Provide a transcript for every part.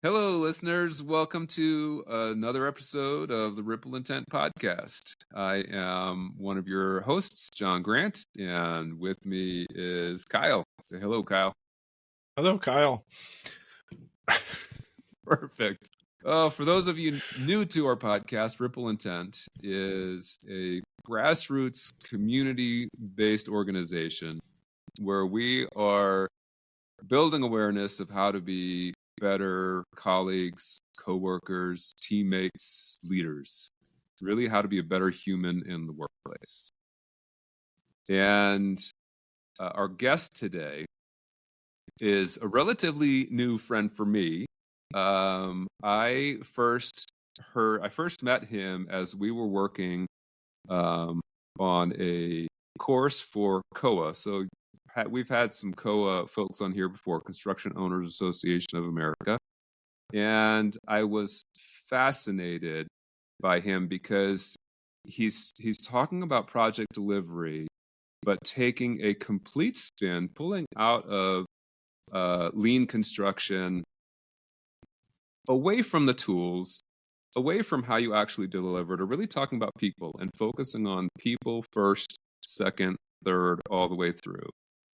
Hello, listeners. Welcome to another episode of the Ripple Intent Podcast. I am one of your hosts, John Grant, and with me is Kyle. Say hello, Kyle. Hello, Kyle. Perfect. For those of you new to our podcast, Ripple Intent is a grassroots community-based organization where we are building awareness of how to be better colleagues, coworkers, teammates, leaders. Really how to be a better human in the workplace. And our guest today is a relatively new friend for me. I first met him as we were working on a course for COA. So we've had some COA folks on here before, Construction Owners Association of America. And I was fascinated by him because he's talking about project delivery, but taking a complete spin, pulling out of lean construction, away from the tools, away from how you actually deliver, to really talking about people and focusing on people first, second, third, all the way through.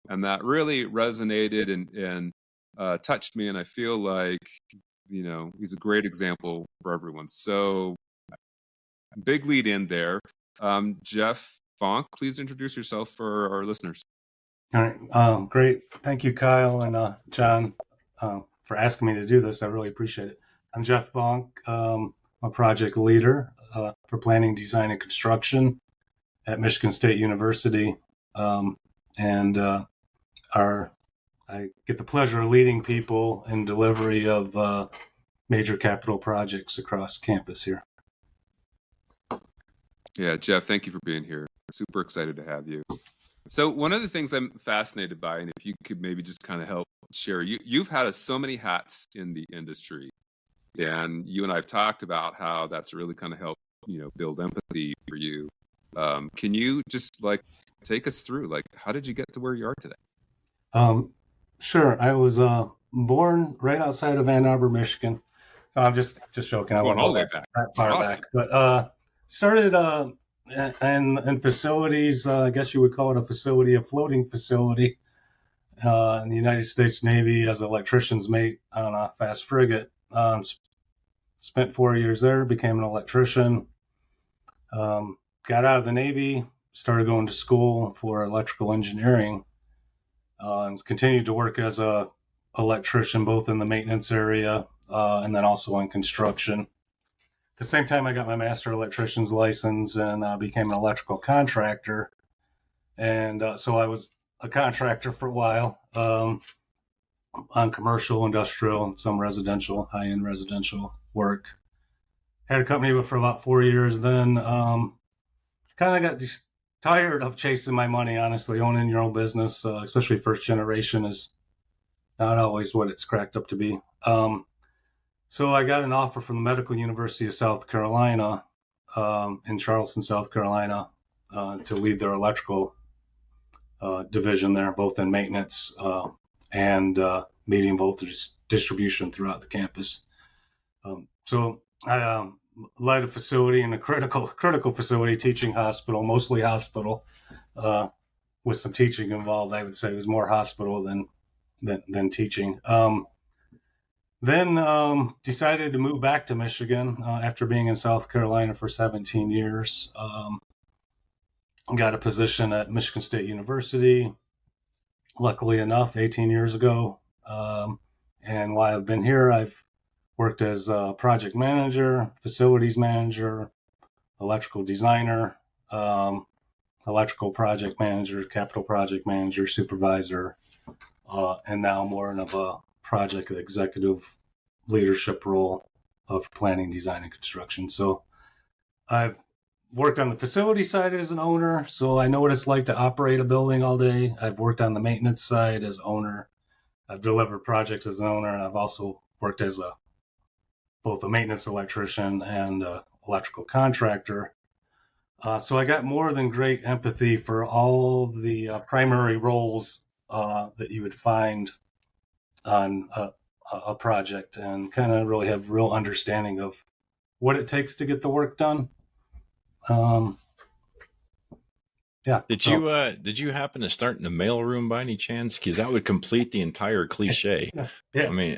And that really resonated and touched me. And I feel like, he's a great example for everyone. So big lead in there. Jeff Bonk, please introduce yourself for our listeners. All right. Great. Thank you, Kyle and John, for asking me to do this. I really appreciate it. I'm Jeff Bonk. I'm a project leader for planning, design, and construction at Michigan State University. I get the pleasure of leading people in delivery of major capital projects across campus here. Yeah, Jeff, thank you for being here. Super excited to have you. So one of the things I'm fascinated by, and if you could maybe just kind of help share, you've had so many hats in the industry, and you and I have talked about how that's really kind of helped, build empathy for you. Can you just take us through, how did you get to where you are today? Sure. I was born right outside of Ann Arbor, Michigan. I'm just joking. I won't all the way back back. that far Awesome. back. But started in facilities. I guess you would call it a floating facility in the United States Navy as an electrician's mate on a fast frigate. Spent 4 years there, became an electrician. Got out of the Navy, started going to school for electrical engineering. And continued to work as a electrician, both in the maintenance area and then also in construction. At the same time, I got my master electrician's license and became an electrical contractor. And so I was a contractor for a while on commercial, industrial, and some residential, high-end residential work. Had a company for about 4 years, then kind of got tired of chasing my money, honestly. Owning your own business, especially first generation, is not always what it's cracked up to be. So I got an offer from the Medical University of South Carolina in Charleston, South Carolina, to lead their electrical division there, both in maintenance and medium voltage distribution throughout the campus. So I led a facility in a critical facility, teaching hospital, mostly hospital, with some teaching involved. I would say it was more hospital than teaching. Then decided to move back to Michigan after being in South Carolina for 17 years. Got a position at Michigan State University, luckily enough, 18 years ago. And while I've been here, I've worked as a project manager, facilities manager, electrical designer, electrical project manager, capital project manager, supervisor, and now more of a project executive leadership role of planning, design, and construction. So I've worked on the facility side as an owner, so I know what it's like to operate a building all day. I've worked on the maintenance side as owner. I've delivered projects as an owner, and I've also worked as both a maintenance electrician and electrical contractor. So I got more than great empathy for all the primary roles that you would find on a project and kind of really have real understanding of what it takes to get the work done. Yeah. Did you happen to start in the mailroom by any chance? Because that would complete the entire cliche. Yeah. I mean,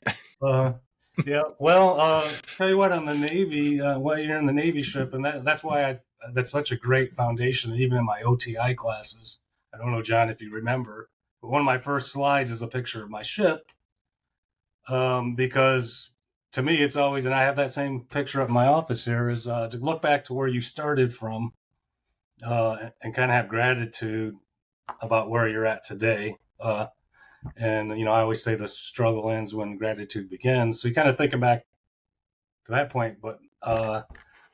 yeah. Well, tell you what, on the Navy, while you're in the Navy ship, and that's why that's such a great foundation, even in my OTI classes. I don't know, John, if you remember, but one of my first slides is a picture of my ship, because to me, it's always, and I have that same picture up in my office here, is to look back to where you started from, and kind of have gratitude about where you're at today. And I always say the struggle ends when gratitude begins. So you kind of thinking back to that point. But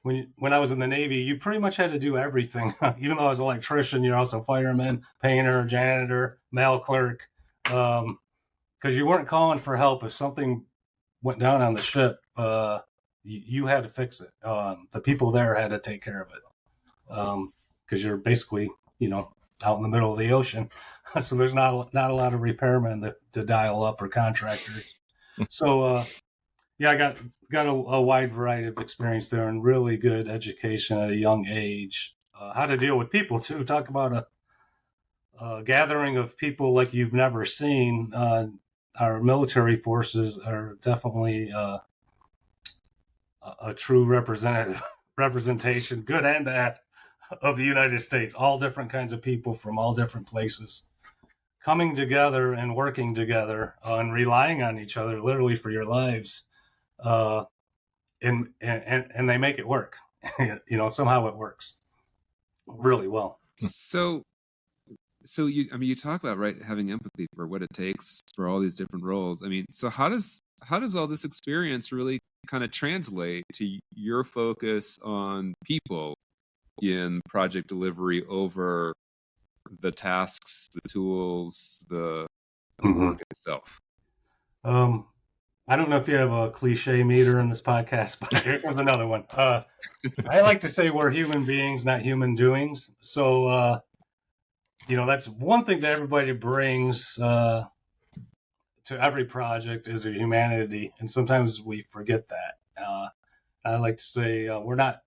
when I was in the Navy, you pretty much had to do everything. Even though I was an electrician, you're also fireman, painter, janitor, mail clerk, because you weren't calling for help. If something went down on the ship, you had to fix it. The people there had to take care of it, because you're basically, out in the middle of the ocean. So there's not a lot of repairmen to dial up or contractors. So yeah, I got a wide variety of experience there and really good education at a young age. How to deal with people too. Talk about a gathering of people like you've never seen. Our military forces are definitely a true representation, good and bad, of the United States. All different kinds of people from all different places coming together and working together, and relying on each other literally for your lives, and they make it work. Somehow it works really well. So you talk about, right, having empathy for what it takes for all these different roles. I mean, so how does all this experience really kind of translate to your focus on people in project delivery over the tasks, the tools, the work itself? I don't know if you have a cliche meter in this podcast, but here comes another one. I like to say we're human beings, not human doings. So, that's one thing that everybody brings to every project is a humanity, and sometimes we forget that. I like to say we're not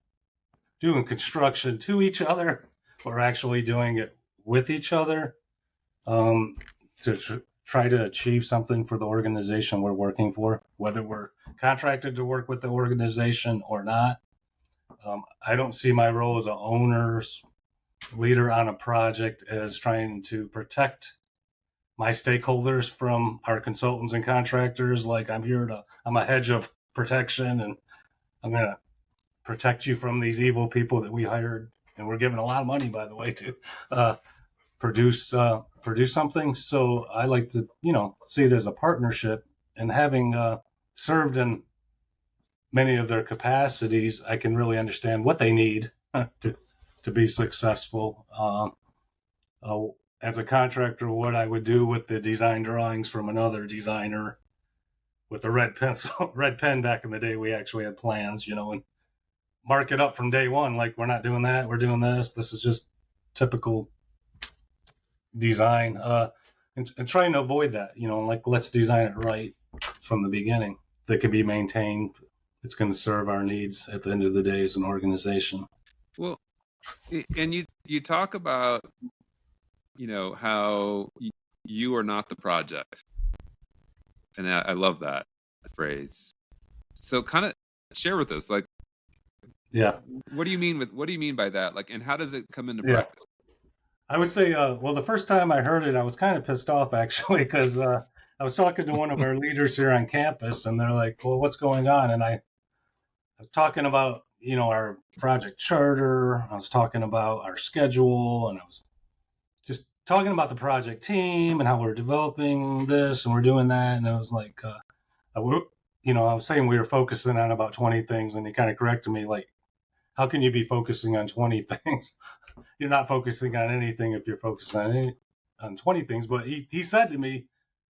doing construction to each other. We're actually doing it with each other, to try to achieve something for the organization we're working for, whether we're contracted to work with the organization or not. I don't see my role as an owner's leader on a project as trying to protect my stakeholders from our consultants and contractors. Like I'm a hedge of protection, and I'm going to protect you from these evil people that we hired, and we're giving a lot of money, by the way, to produce something. So I like to see it as a partnership, and having served in many of their capacities, I can really understand what they need to be successful. As a contractor, what I would do with the design drawings from another designer with the red pen back in the day, we actually had plans, and mark it up from day one. Like, we're not doing that. We're doing this. This is just typical design, and trying to avoid that, like, let's design it right from the beginning that can be maintained. It's going to serve our needs at the end of the day as an organization. Well, and you talk about, how you are not the project. And I love that phrase. So kind of share with us, like, yeah, what do you mean by that? Like, and how does it come into practice? I would say, well, the first time I heard it, I was kind of pissed off, actually, because I was talking to one of our leaders here on campus, and they're like, well, what's going on? And I was talking about, our project charter. I was talking about our schedule, and I was just talking about the project team and how we're developing this and we're doing that. And I was like, I was saying we were focusing on about 20 things, and he kind of corrected me, like, how can you be focusing on 20 things? You're not focusing on anything if you're focusing on 20 things. But he said to me,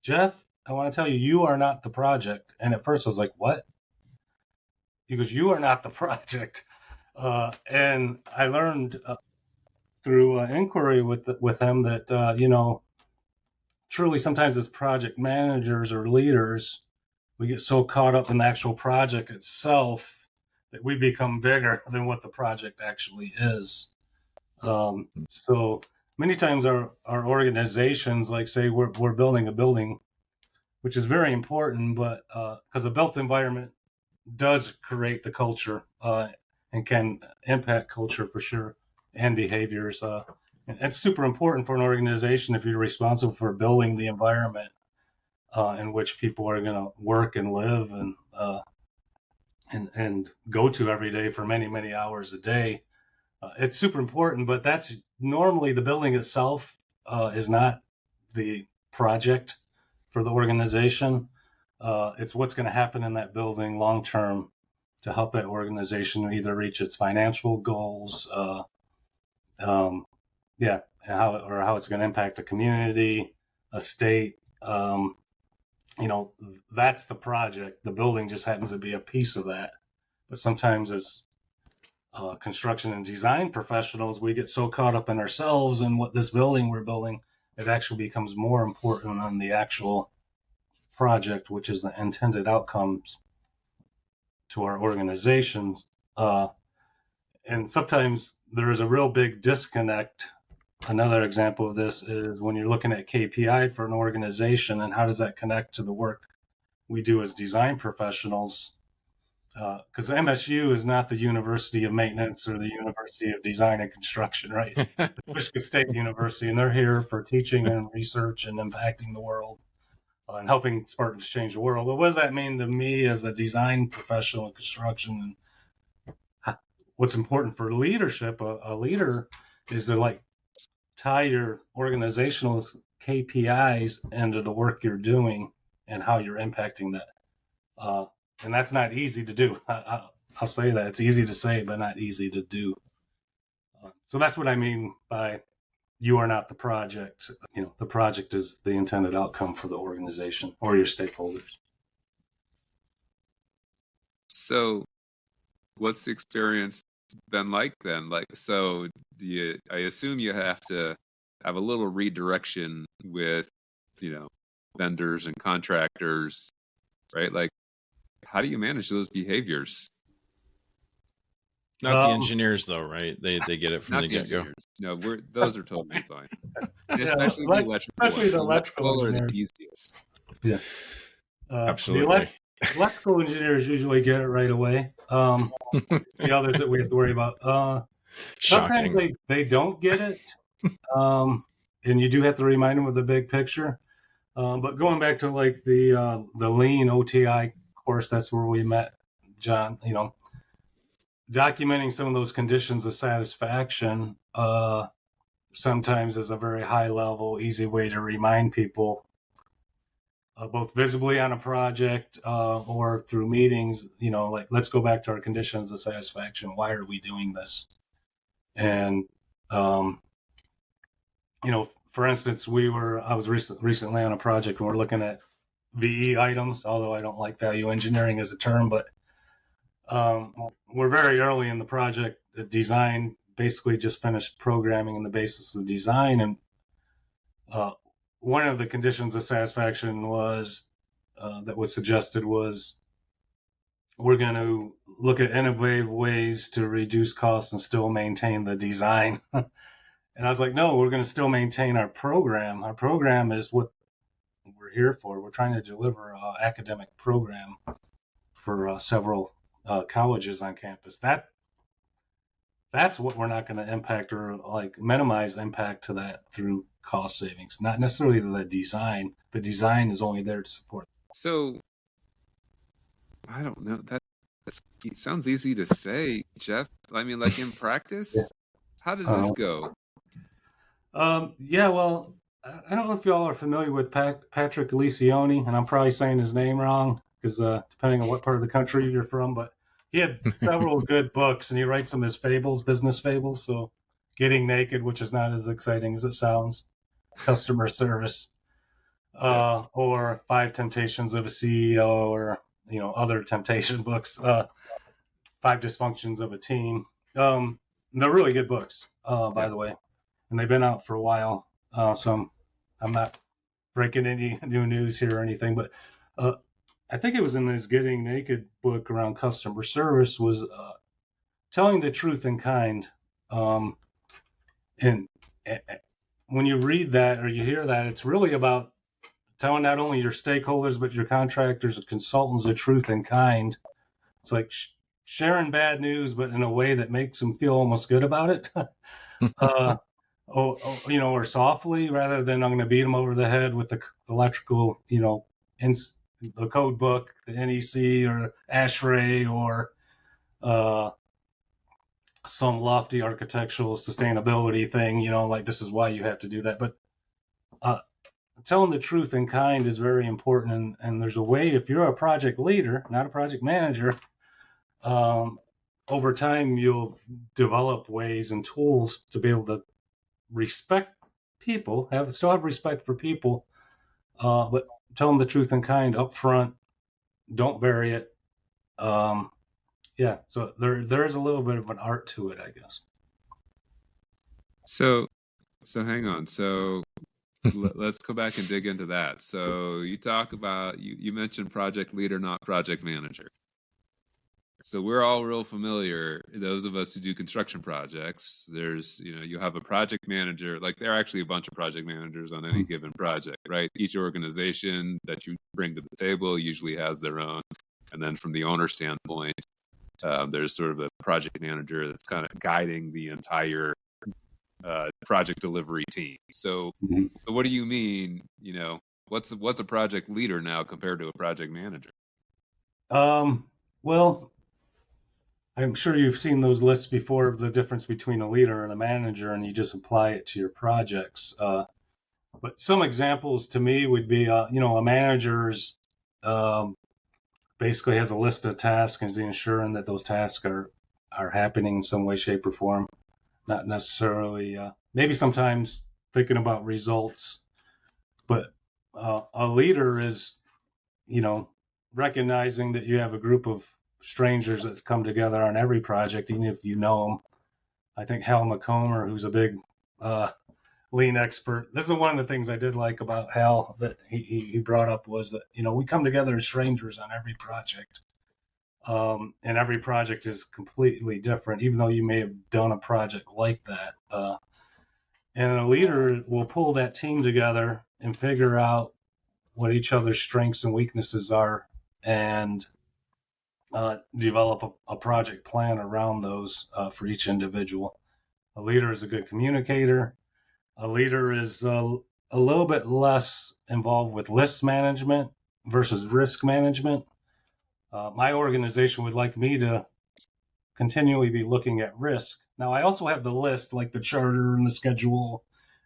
Jeff, I want to tell you, you are not the project. And at first I was like, what? He goes, you are not the project. And I learned through inquiry with him that, truly sometimes as project managers or leaders, we get so caught up in the actual project itself that we become bigger than what the project actually is. So many times our organizations, like say we're building a building, which is very important, but because the built environment does create the culture and can impact culture for sure and behaviors. And it's super important for an organization if you're responsible for building the environment in which people are going to work and live and go to every day for many, many hours a day. It's super important, but that's normally the building itself is not the project for the organization. It's what's going to happen in that building long term to help that organization either reach its financial goals, how it's going to impact a community, a state. That's the project. The building just happens to be a piece of that. But sometimes as construction and design professionals, we get so caught up in ourselves and what this building we're building, it actually becomes more important than the actual project, which is the intended outcomes to our organizations. And sometimes there is a real big disconnect. Another example of this is when you're looking at KPI for an organization and how does that connect to the work we do as design professionals. Because MSU is not the University of Maintenance or the University of Design and Construction, right? It's Michigan State University, and they're here for teaching and research and impacting the world and helping Spartans change the world. But what does that mean to me as a design professional in construction? And what's important for leadership, a leader, is to tie your organizational KPIs into the work you're doing and how you're impacting that. And that's not easy to do. I'll say that. It's easy to say, but not easy to do. So that's what I mean by you are not the project. The project is the intended outcome for the organization or your stakeholders. So what's the experience been like then? So I assume you have to have a little redirection with, vendors and contractors, right? How do you manage those behaviors? Not the engineers, though, right? They get it from the get-go. No, those are totally fine. Especially the electrical ones. The electrical engineers are the easiest. Yeah, absolutely. The electrical engineers usually get it right away. It's the others that we have to worry about. Sometimes they don't get it, and you do have to remind them of the big picture. But going back to the lean OTI course, that's where we met John. Documenting some of those conditions of satisfaction sometimes is a very high level, easy way to remind people, both visibly on a project or through meetings, let's go back to our conditions of satisfaction. Why are we doing this? And, for instance, I was recently on a project and we're looking at VE items, although I don't like value engineering as a term, but we're very early in the project. The design basically just finished programming in the basis of the design. And one of the conditions of satisfaction was that was suggested was we're going to look at innovative ways to reduce costs and still maintain the design. And I was like, no, we're going to still maintain our program. Our program is what we're here for. We're trying to deliver an academic program for several colleges on campus. That's what we're not going to impact or minimize impact to that through cost savings, not necessarily the design. The design is only there to support. So I don't know. It sounds easy to say, Jeff. I mean, in practice, how does this go? Well, I don't know if y'all are familiar with Patrick Lencioni, and I'm probably saying his name wrong because depending on what part of the country you're from, but he had several good books, and he writes them as fables, business fables. So Getting Naked, which is not as exciting as it sounds, Customer Service, or Five Temptations of a CEO, or other temptation books, Five Dysfunctions of a Team. They're really good books, by the way, and they've been out for a while. So I'm not breaking any new news here or anything, but I think it was in this Getting Naked book around customer service, was telling the truth in kind. Um, and when you read that or you hear that, it's really about telling not only your stakeholders but your contractors and consultants the truth in kind. It's like sharing bad news, but in a way that makes them feel almost good about it. Or softly, rather than I'm going to beat them over the head with the electrical, the code book, the NEC or ASHRAE, or some lofty architectural sustainability thing, like this is why you have to do that. But telling the truth in kind is very important. And there's a way, if you're a project leader, not a project manager, over time you'll develop ways and tools to be able to respect people, still have respect for people, but tell them the truth in kind up front. Don't bury it. So there's a little bit of an art to it, I guess. So hang on. So let's go back and dig into that. So you talk about, you mentioned project leader, not project manager. So we're all real familiar, those of us who do construction projects. There's, you have a project manager, like there are actually a bunch of project managers on any given project, right? Each organization that you bring to the table usually has their own. And then from the owner standpoint, there's sort of a project manager that's kind of guiding the entire project delivery team. So what do you mean, what's a project leader now compared to a project manager? Well, I'm sure you've seen those lists before of the difference between a leader and a manager, and you just apply it to your projects. But some examples to me would be, a manager's basically has a list of tasks and is ensuring that those tasks are happening in some way, shape, or form. Not necessarily, maybe sometimes thinking about results, but a leader is, recognizing that you have a group of strangers that come together on every project, even if you know them. I think Hal McComber, who's a big lean expert, this is one of the things I did like about Hal that he brought up, was that, we come together as strangers on every project. And every project is completely different, even though you may have done a project like that. And a leader will pull that team together and figure out what each other's strengths and weaknesses are, and develop a project plan around those for each individual. A leader is a good communicator. A leader is a little bit less involved with list management versus risk management. My organization would like me to continually be looking at risk. Now, I also have the list, like the charter and the schedule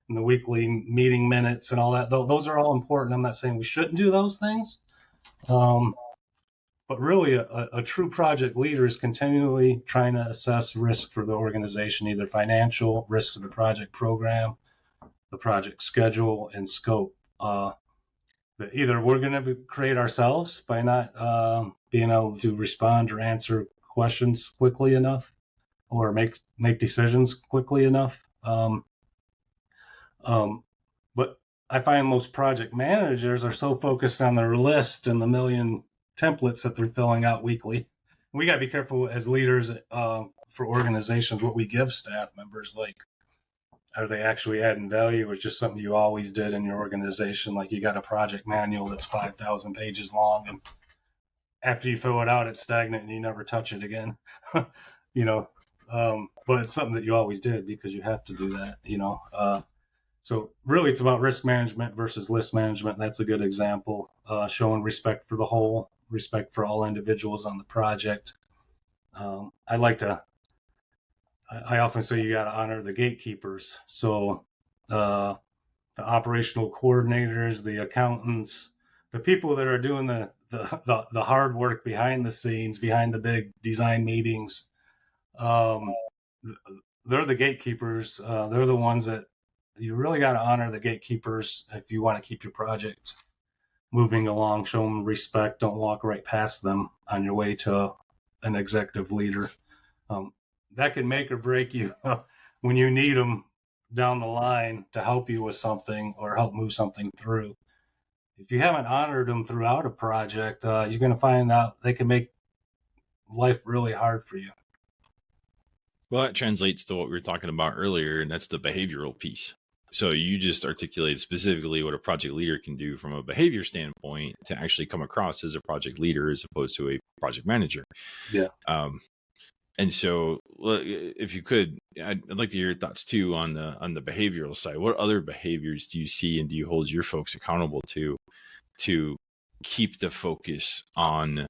and the weekly meeting minutes and all that. Those are all important. I'm not saying we shouldn't do those things. But really, a true project leader is continually trying to assess risk for the organization, either financial, risk of the project program, the project schedule, and scope. That either we're going to create ourselves by not being able to respond or answer questions quickly enough, or make decisions quickly enough. But I find most project managers are so focused on their list and the million templates that they're filling out weekly. We got to be careful as leaders for organizations what we give staff members. Like, are they actually adding value, or is just something you always did in your organization? Like, you got a project manual that's 5,000 pages long, and after you fill it out, it's stagnant and you never touch it again. But it's something that you always did because you have to do that. So really, it's about risk management versus list management. That's a good example. Showing respect for the whole, respect for all individuals on the project. I often say you got to honor the gatekeepers. So the operational coordinators, the accountants, the people that are doing the hard work behind the scenes, behind the big design meetings. They're the gatekeepers. They're the ones that you really got to honor, the gatekeepers, if you want to keep your project moving along. Show them respect. Don't walk right past them on your way to an executive leader. That can make or break you when you need them down the line to help you with something or help move something through. if you haven't honored them throughout a project, you're going to find out they can make life really hard for you. Well, that translates to what we were talking about earlier, and that's the behavioral piece. So you just articulated specifically what a project leader can do from a behavior standpoint to actually come across as a project leader as opposed to a project manager. Yeah. And so, if you could, I'd like to hear your thoughts too on the behavioral side. What other behaviors do you see, and do you hold your folks accountable to keep the focus on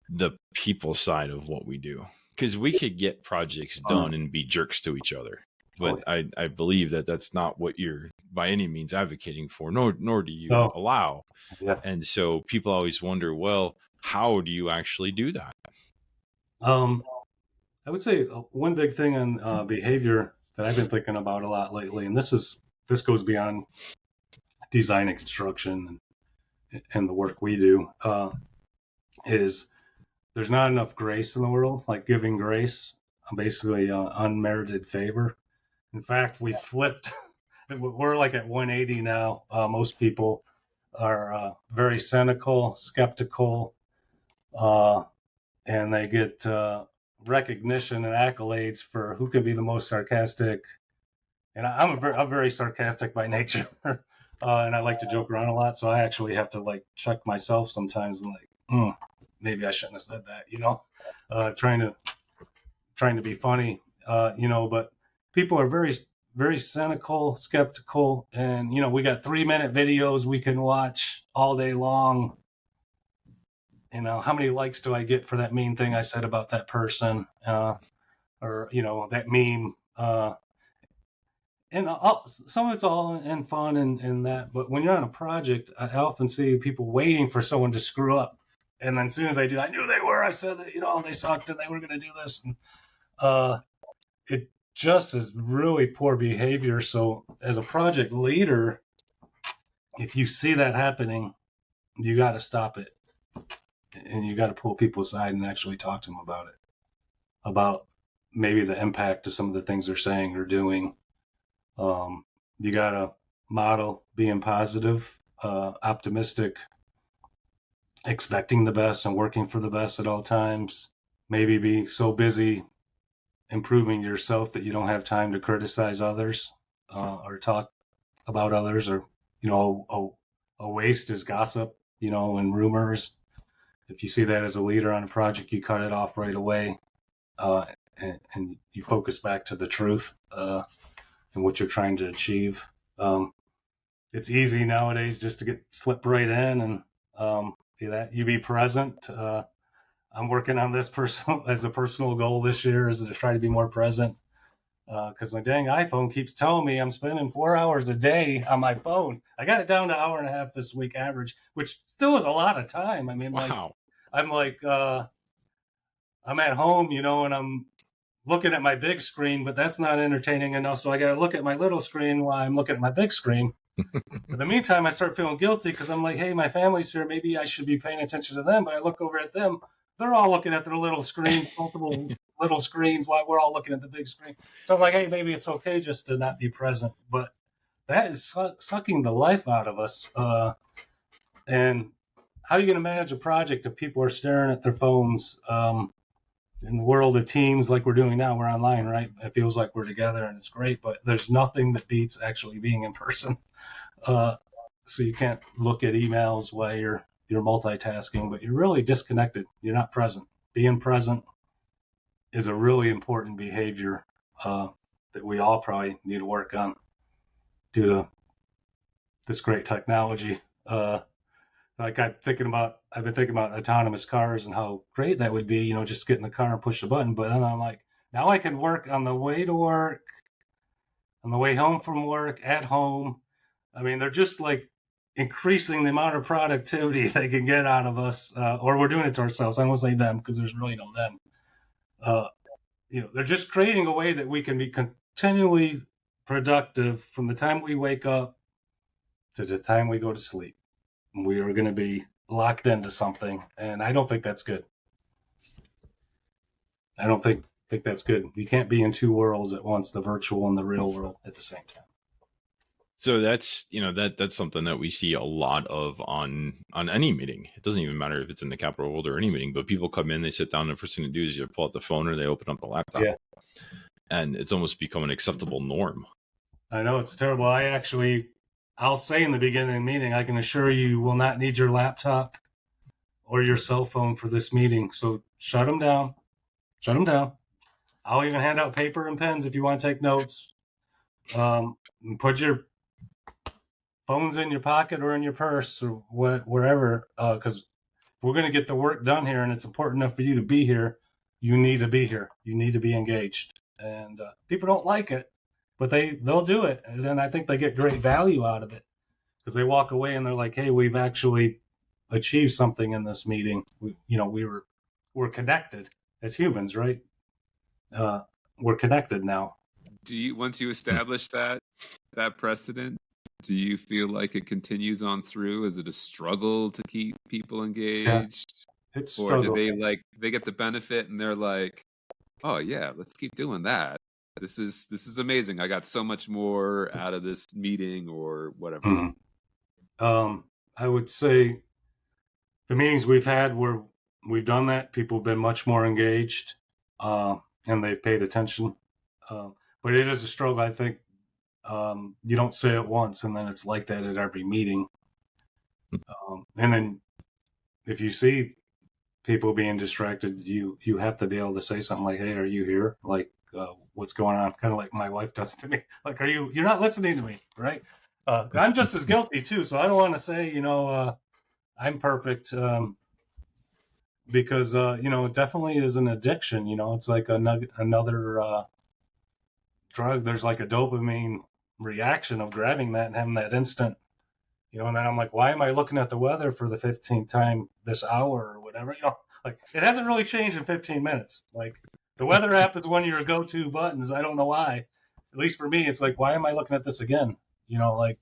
the people side of what we do? Because we could get projects done and be jerks to each other, but I believe that that's not what you're by any means advocating for, nor do you allow. Yeah. And so people always wonder, well, how do you actually do that? I would say one big thing on behavior that I've been thinking about a lot lately, and this goes beyond design and construction and the work we do, is there's not enough grace in the world, like giving grace, basically unmerited favor. In fact, we flipped. We're like at 180 now. Most people are very cynical, skeptical, and they get recognition and accolades for who can be the most sarcastic. And I'm very sarcastic by nature, and I like to joke around a lot. So I actually have to like check myself sometimes and like, maybe I shouldn't have said that, trying to be funny, but people are very, very cynical, skeptical, and, we got 3-minute videos we can watch all day long. How many likes do I get for that mean thing I said about that person, or, that meme, and some of it's all in fun and that, but when you're on a project, I often see people waiting for someone to screw up. And then as soon as I do, I knew they were. I said that, they sucked and they were going to do this. And it just is really poor behavior. So as a project leader, if you see that happening, you got to stop it. And you got to pull people aside and actually talk to them about it, about maybe the impact of some of the things they're saying or doing. You got to model being positive, optimistic, expecting the best and working for the best at all times. Maybe be so busy improving yourself that you don't have time to criticize others or talk about others, or a waste is gossip, and rumors. If you see that as a leader on a project, you cut it off right away, and you focus back to the truth and what you're trying to achieve. It's easy nowadays just to slip right in and you be present. I'm working on this as a personal goal this year, is to try to be more present, because my dang iPhone keeps telling me I'm spending 4 hours a day on my phone. I got it down to 1.5 hours this week average, which still is a lot of time. I mean, wow. I'm at home, and I'm looking at my big screen, but that's not entertaining enough. So I got to look at my little screen while I'm looking at my big screen. In the meantime, I start feeling guilty because I'm like, hey, my family's here. Maybe I should be paying attention to them. But I look over at them. They're all looking at their little screens, multiple little screens, while we're all looking at the big screen. So I'm like, hey, maybe it's okay just to not be present. But that is sucking the life out of us. And how are you going to manage a project if people are staring at their phones? In the world of Teams, like we're doing now, we're online, right? It feels like we're together and it's great, but there's nothing that beats actually being in person. So you can't look at emails while you're multitasking, but you're really disconnected. You're not present. Being present is a really important behavior that we all probably need to work on due to this great technology. Like I've been thinking about autonomous cars and how great that would be, just get in the car and push the button. But then I'm like, now I can work on the way to work, on the way home from work, at home. I mean, they're just like increasing the amount of productivity they can get out of us, or we're doing it to ourselves. I don't want to say them because there's really no them. They're just creating a way that we can be continually productive from the time we wake up to the time we go to sleep. We are going to be locked into something, and I don't think that's good. I don't think that's good. You can't be in two worlds at once, the virtual and the real world at the same time. So that's, that's something that we see a lot of on any meeting. It doesn't even matter if it's in the Capitol world or any meeting, but people come in, they sit down, and the first thing to do is you pull out the phone or they open up the laptop. Yeah. And it's almost become an acceptable norm. I know it's terrible. I'll say in the beginning of the meeting, I can assure you will not need your laptop or your cell phone for this meeting. So shut them down. Shut them down. I'll even hand out paper and pens if you want to take notes. Put your phones in your pocket or in your purse or wherever, because we're going to get the work done here, and it's important enough for you to be here. You need to be here. You need to be engaged. And people don't like it, but they'll do it. And then I think they get great value out of it because they walk away and they're like, hey, we've actually achieved something in this meeting. We're connected as humans, right? We're connected now. Once you establish that precedent, do you feel like it continues on through? Is it a struggle to keep people engaged? Yeah, it's or struggle. do they get the benefit and they're like, oh yeah, let's keep doing that. This is amazing. I got so much more out of this meeting or whatever. Mm-hmm. I would say the meetings we've had where we've done that, people have been much more engaged, and they've paid attention. But it is a struggle, I think. You don't say it once, and then it's like that at every meeting. And then if you see people being distracted, you have to be able to say something like, hey, are you here? Like, what's going on? Kind of like my wife does to me. Like, you're not listening to me, right? I'm just as guilty too. So I don't want to say, I'm perfect, because, it definitely is an addiction. It's like another drug. There's like a dopamine reaction of grabbing that and having that instant, and then I'm like, why am I looking at the weather for the 15th time this hour or whatever? Like it hasn't really changed in 15 minutes. Like the weather app is one of your go-to buttons. I don't know why. At least for me, it's like, why am I looking at this again? Like,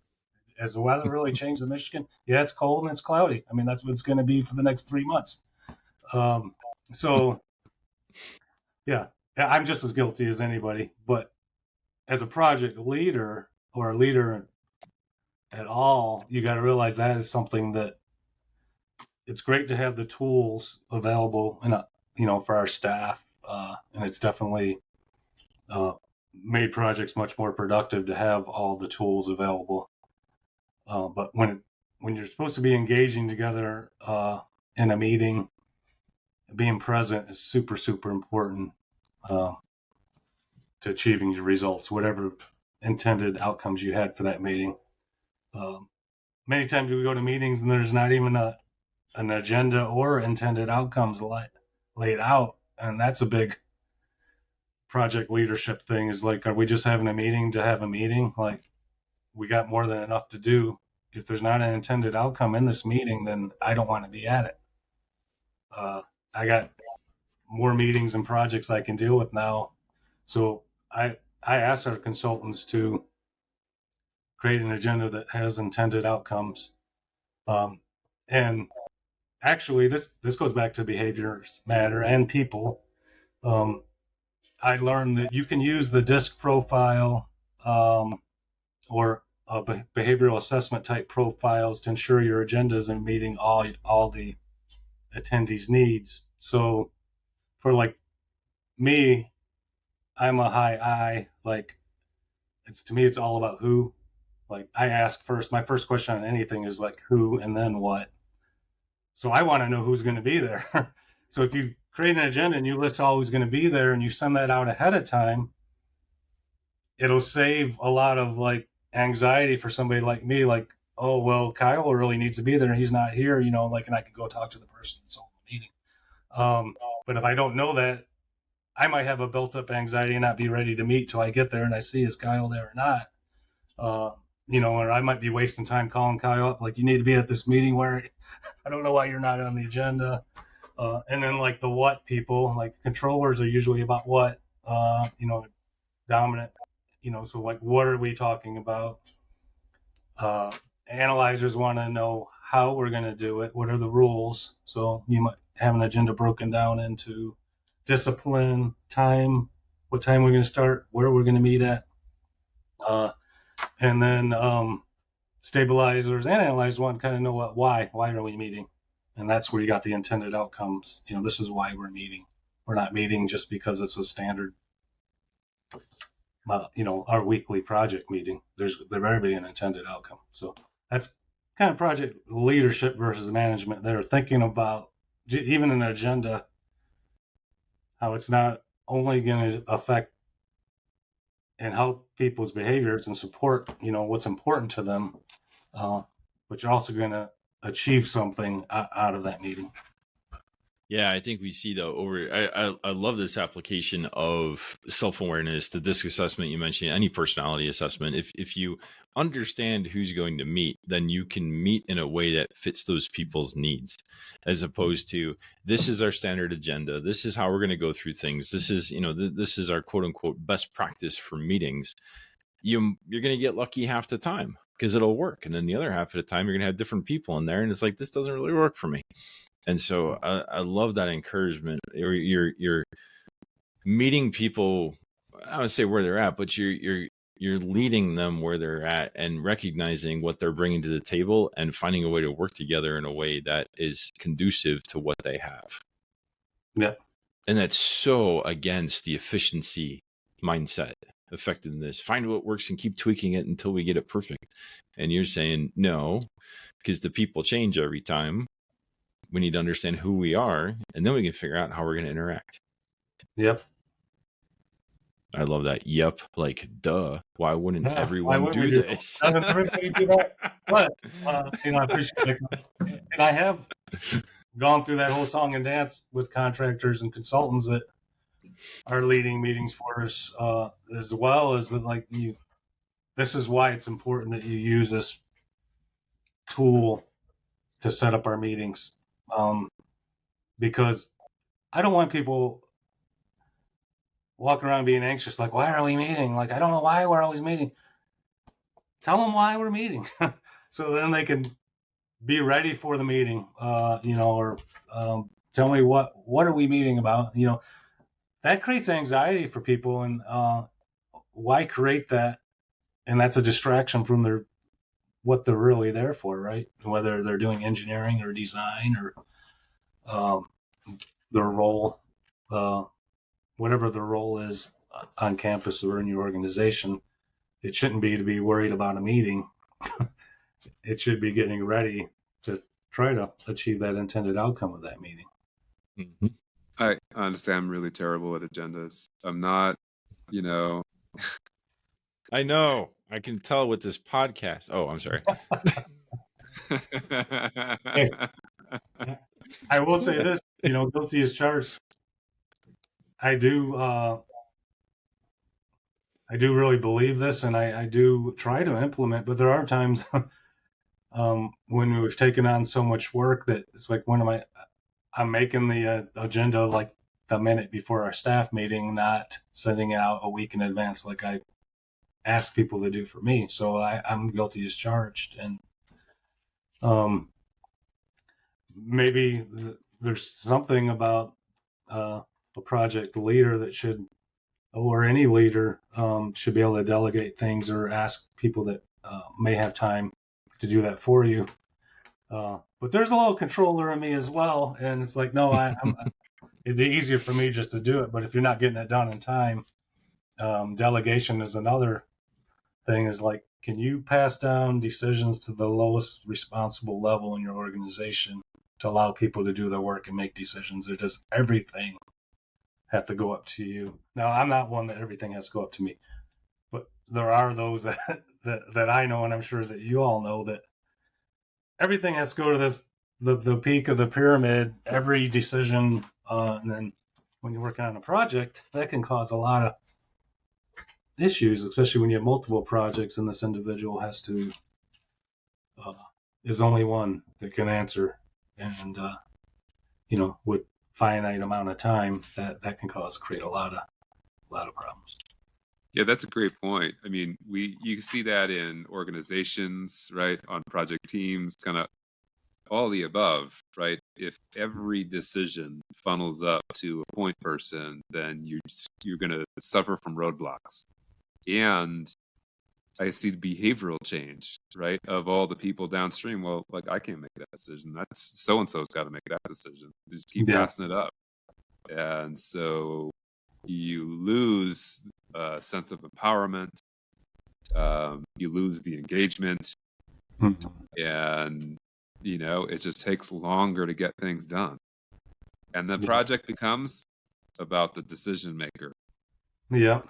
has the weather really changed in Michigan? Yeah, it's cold and it's cloudy. I mean, that's what it's going to be for the next 3 months. So yeah, I'm just as guilty as anybody. But as a project leader or a leader at all, you got to realize that is something that it's great to have the tools available for our staff. And it's definitely made projects much more productive to have all the tools available. But when you're supposed to be engaging together in a meeting, being present is super, super important to achieving your results, whatever intended outcomes you had for that meeting. Many times we go to meetings and there's not even an agenda or intended outcomes laid out, and that's a big project leadership thing. Is like, are we just having a meeting to have a meeting? Like, we got more than enough to do. If there's not an intended outcome in this meeting, then I don't want to be at it. I got more meetings and projects I can deal with now, so I asked our consultants to create an agenda that has intended outcomes. And actually, this goes back to behaviors matter and people. I learned that you can use the DISC profile or behavioral assessment type profiles to ensure your agendas are meeting all the attendees' needs. So for like me, I'm a high I. Like, to me, it's all about who. Like, I ask first. My first question on anything is like who and then what. So I want to know who's going to be there. So if you create an agenda and you list all who's going to be there and you send that out ahead of time, it'll save a lot of like anxiety for somebody like me. Like, oh, well, Kyle really needs to be there and he's not here, and I could go talk to the person and solve the meeting. But if I don't know that, I might have a built up anxiety and not be ready to meet till I get there and I see is Kyle there or not. Or I might be wasting time calling Kyle up, like, you need to be at this meeting where I don't know why you're not on the agenda. And then like the what people, like controllers are usually about what, dominant, so like, what are we talking about? Analyzers want to know how we're going to do it. What are the rules? So you might have an agenda broken down into discipline, time, what time we're going to start, where we're going to meet at. And then stabilizers and analyzers want to kind of know why are we meeting, and that's where you got the intended outcomes. This is why we're meeting. We're not meeting just because it's a standard, our weekly project meeting. There better be an intended outcome. So that's kind of project leadership versus management. They're thinking about even an agenda, how it's not only going to affect and help people's behaviors and support, what's important to them, but you're also going to achieve something out of that meeting. Yeah, I think we see I love this application of self-awareness, the DISC assessment you mentioned, any personality assessment. If you understand who's going to meet, then you can meet in a way that fits those people's needs, as opposed to this is our standard agenda. This is how we're going to go through things. This is, this is our quote unquote best practice for meetings. You're going to get lucky half the time because it'll work. And then the other half of the time, you're going to have different people in there. And it's like, this doesn't really work for me. And so I love that encouragement. You're meeting people, I would say where they're at, but you're leading them where they're at and recognizing what they're bringing to the table and finding a way to work together in a way that is conducive to what they have. Yeah. And that's so against the efficiency mindset, effectiveness. Find what works and keep tweaking it until we get it perfect. And you're saying no, because the people change every time. We need to understand who we are, and then we can figure out how we're going to interact. Yep. I love that. Yep. Like, duh. Why wouldn't everyone do this? Doesn't everybody do that? But, I appreciate it. And I have gone through that whole song and dance with contractors and consultants that are leading meetings for us, as well as that, this is why it's important that you use this tool to set up our meetings. Because I don't want people walking around being anxious, like, why are we meeting? Like, I don't know why we're always meeting. Tell them why we're meeting. So then they can be ready for the meeting, or tell me what are we meeting about? That creates anxiety for people, and why create that? And that's a distraction from what they're really there for, right? Whether they're doing engineering or design or their role, whatever their role is on campus or in your organization, it shouldn't be to be worried about a meeting. It should be getting ready to try to achieve that intended outcome of that meeting. Mm-hmm. I understand I'm really terrible at agendas. I'm not, I know. I can tell with this podcast. Oh, I'm sorry. Hey, I will say this, guilty as charged. I do really believe this, and I do try to implement, but there are times when we've taken on so much work that it's like, I'm making the agenda like the minute before our staff meeting, not sending it out a week in advance like I ask people to do for me. So I'm guilty as charged. And maybe there's something about a project leader that should, or any leader should be able to delegate things or ask people that may have time to do that for you. But there's a little controller in me as well, and it's like, no, it'd be easier for me just to do it. But if you're not getting it done in time, delegation is another thing. Is like, can you pass down decisions to the lowest responsible level in your organization to allow people to do their work and make decisions, or does everything have to go up to you? Now, I'm not one that everything has to go up to me, but there are those that I know, and I'm sure that you all know, that everything has to go to the peak of the pyramid, every decision, and then when you're working on a project, that can cause a lot of issues, especially when you have multiple projects and this individual is only one that can answer, and with finite amount of time, that can create a lot of problems. Yeah, that's a great point. I mean, you see that in organizations, right? On project teams, kind of all the above, right? If every decision funnels up to a point person, then you're going to suffer from roadblocks. And I see the behavioral change, right, of all the people downstream. Well, like, I can't make that decision. That's so and so's got to make that decision. Just keep Yeah. passing it up, and so you lose a sense of empowerment. You lose the engagement, Mhm. and it just takes longer to get things done. And the Yeah. project becomes about the decision maker, Yeah.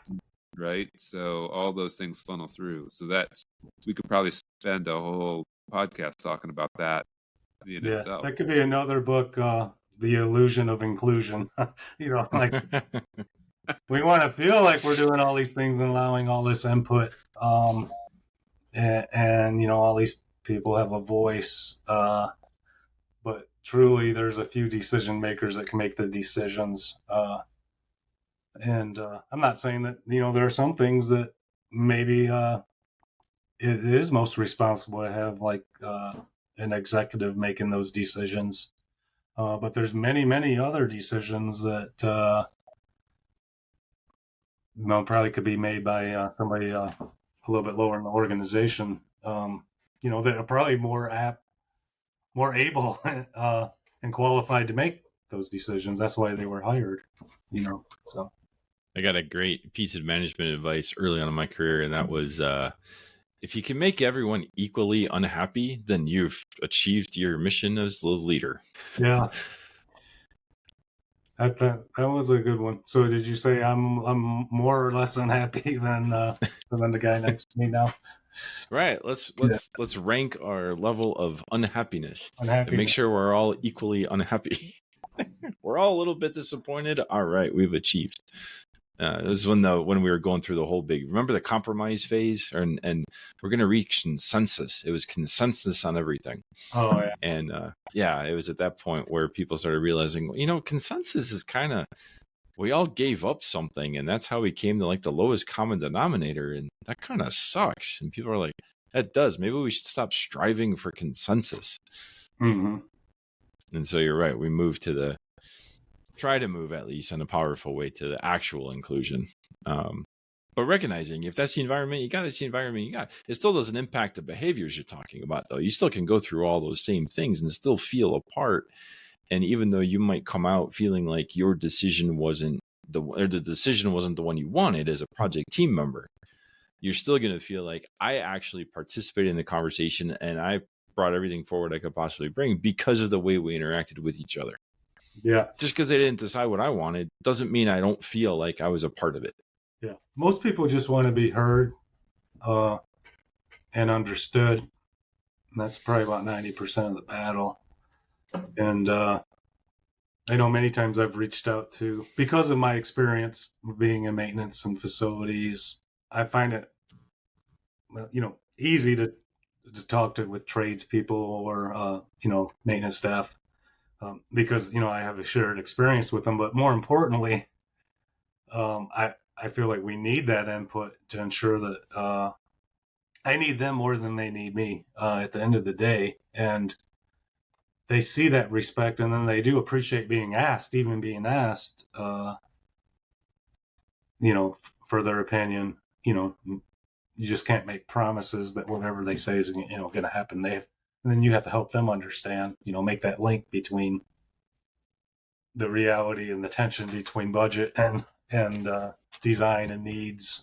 right? So all those things funnel through. So we could probably spend a whole podcast talking about that in Yeah. itself. That could be another book, The Illusion of Inclusion. Like we want to feel like we're doing all these things and allowing all this input. And all these people have a voice. But truly, there's a few decision makers that can make the decisions. And I'm not saying that, there are some things that maybe it is most responsible to have like an executive making those decisions. But there's many, many other decisions that probably could be made by somebody a little bit lower in the organization. That are probably more apt, more able, and qualified to make those decisions. That's why they were hired. So. I got a great piece of management advice early on in my career, and that was if you can make everyone equally unhappy, then you've achieved your mission as the leader. Yeah. That was a good one. So did you say I'm more or less unhappy than the guy next to me now? Right. Let's rank our level of unhappiness Unhappy. and make sure we're all equally unhappy. We're all a little bit disappointed. All right, we've achieved. This is when we were going through the whole remember the compromise phase, and we're going to reach consensus. It was consensus on everything. Oh yeah. And it was at that point where people started realizing, consensus is kind of, we all gave up something, and that's how we came to like the lowest common denominator, and that kind of sucks. And people are like, that does. Maybe we should stop striving for consensus. Mm-hmm. And so you're right. We try to move at least in a powerful way to the actual inclusion. But recognizing if that's the environment you got, it's the environment you got. It still doesn't impact the behaviors you're talking about, though. You still can go through all those same things and still feel a part. And even though you might come out feeling like your decision wasn't the decision wasn't the one you wanted as a project team member, you're still going to feel like I actually participated in the conversation and I brought everything forward I could possibly bring because of the way we interacted with each other. Yeah. Just because they didn't decide what I wanted doesn't mean I don't feel like I was a part of it. Yeah. Most people just want to be heard and understood. And that's probably about 90% of the battle. And I know many times I've reached out to, because of my experience being in maintenance and facilities, I find it, easy to talk with tradespeople or, maintenance staff. Because I have a shared experience with them, but more importantly, I feel like we need that input to ensure that I need them more than they need me at the end of the day, and they see that respect, and then they do appreciate being asked, for their opinion. You just can't make promises that whatever they say is going to happen. And then you have to help them understand, make that link between the reality and the tension between budget and design and needs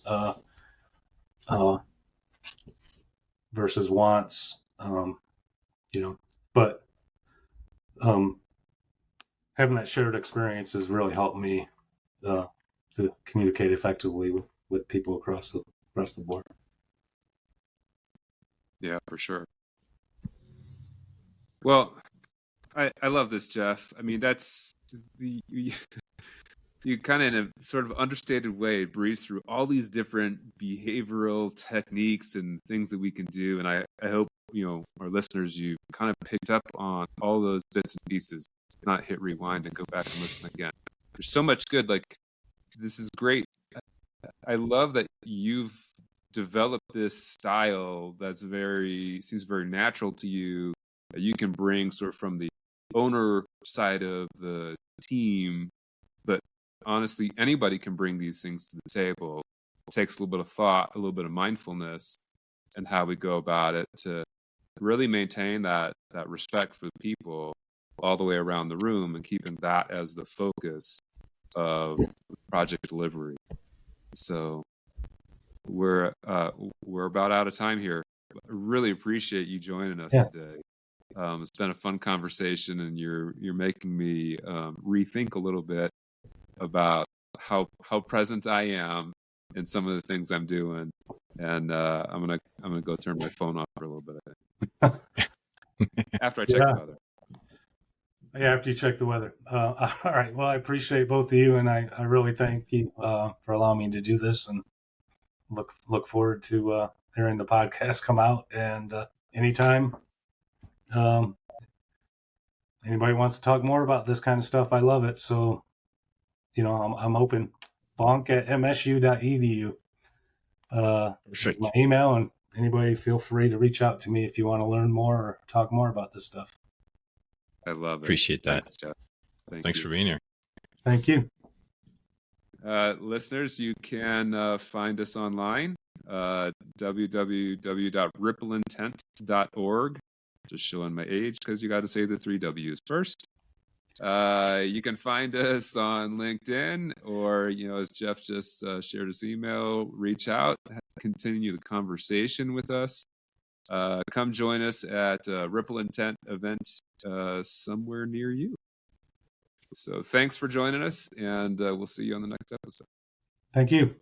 versus wants. But having that shared experience has really helped me to communicate effectively with people across the board. Yeah, for sure. Well, I love this, Jeff. I mean, that's you kind of, in a sort of understated way, breeze through all these different behavioral techniques and things that we can do. And I hope, our listeners, you kind of picked up on all those bits and pieces, not hit rewind and go back and listen again. There's so much good. Like, this is great. I love that you've developed this style that's seems very natural to you, that you can bring sort of from the owner side of the team. But honestly, anybody can bring these things to the table. It takes a little bit of thought, a little bit of mindfulness, and how we go about it to really maintain that respect for the people all the way around the room, and keeping that as the focus of project delivery. So we're about out of time here. I really appreciate you joining us today. It's been a fun conversation, and you're making me rethink a little bit about how present I am in some of the things I'm doing. And I'm gonna go turn my phone off for a little bit, I think. After I check the weather. Yeah, after you check the weather. All right. Well, I appreciate both of you, and I really thank you for allowing me to do this, and look forward to hearing the podcast come out. And anytime anybody wants to talk more about this kind of stuff, I love it. So, I'm open. bonk@msu.edu. Is my email, and anybody feel free to reach out to me if you want to learn more or talk more about this stuff. I love it. Appreciate that. Thanks, Jeff. Thanks for being here. Thank you. Listeners, you can find us online, www.rippleintent.org. Just showing my age because you got to say the 3 W's first. You can find us on LinkedIn, or, as Jeff just shared his email, reach out, continue the conversation with us. Come join us at Ripple Intent events somewhere near you. So thanks for joining us, and we'll see you on the next episode. Thank you.